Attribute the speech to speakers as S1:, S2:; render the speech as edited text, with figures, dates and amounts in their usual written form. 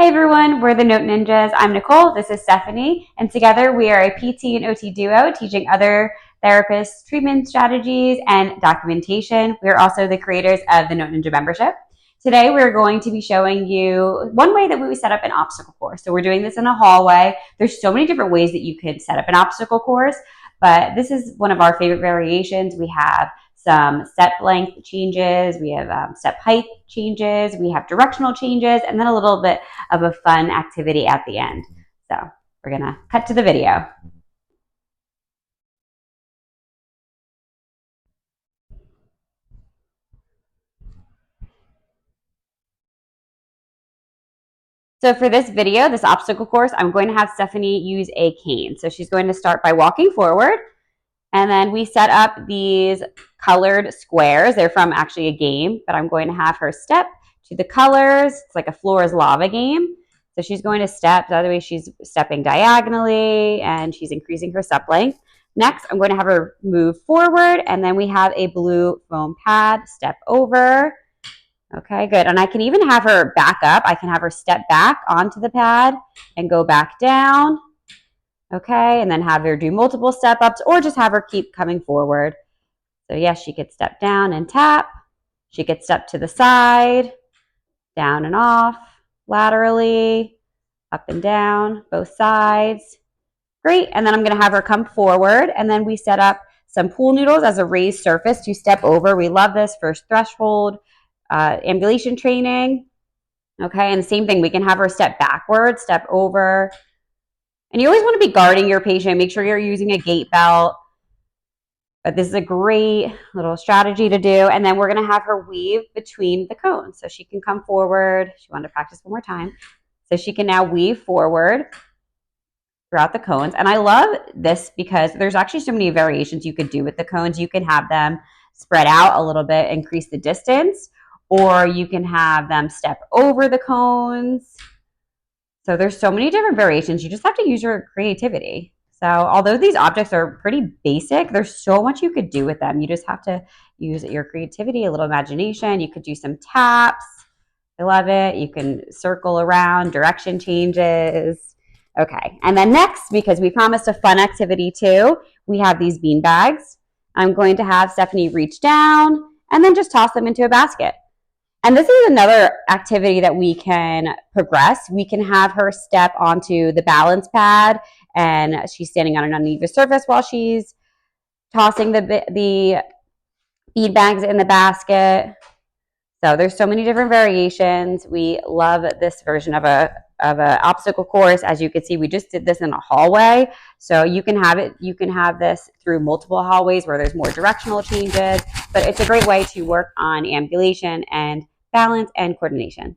S1: everyone, we're the Note Ninjas. I'm Nicole, this is Stephanie, and together we are a PT and OT duo teaching other therapists treatment strategies and documentation. We're also the creators of the Note Ninja membership. Today we're going to be showing you one way that we would set up an obstacle course. So we're doing this in a hallway. There's so many different ways that you could set up an obstacle course, but this is one of our favorite variations. We have some step length changes, we have step height changes, we have directional changes, and then a little bit of a fun activity at the end. So we're gonna cut to the video. So for this video, this obstacle course, I'm going to have Stephanie use a cane. So she's going to start by walking forward, and then we set up these colored squares. They're from actually a game, but I'm going to have her step to the colors. It's like a floor is lava game. So she's going to step, the other way she's stepping diagonally, and she's increasing her step length. Next, I'm going to have her move forward, and then we have a blue foam pad, step over. Okay, good. And I can even have her back up. I can have her step back onto the pad and go back down. Okay, and then have her do multiple step ups or just have her keep coming forward. So yes, she could step down and tap. She could step to the side, down and off, laterally, up and down, both sides. Great, and then I'm gonna have her come forward, and then we set up some pool noodles as a raised surface to step over. We love this for threshold, ambulation training. Okay, and the same thing, we can have her step backwards, step over. And you always want to be guarding your patient. Make sure you're using a gait belt. But this is a great little strategy to do. And then we're going to have her weave between the cones. So she can come forward. She wanted to practice one more time. So she can now weave forward throughout the cones. And I love this because there's actually so many variations you could do with the cones. You can have them spread out a little bit, increase the distance, or you can have them step over the cones. So there's so many different variations. You just have to use your creativity. So although these objects are pretty basic, there's so much you could do with them. You just have to use your creativity, a little imagination. You could do some taps. I love it. You can circle around, direction changes. Okay, and then next, because we promised a fun activity too, we have these bean bags. I'm going to have Stephanie reach down and then just toss them into a basket. And this is another activity that we can progress. We can have her step onto the balance pad, and she's standing on an uneven surface while she's tossing the bead bags in the basket. So there's so many different variations. We love this version of a obstacle course. As you can see, we just did this in a hallway. So you can have it. You can have this through multiple hallways where there's more directional changes. But it's a great way to work on ambulation and balance and coordination.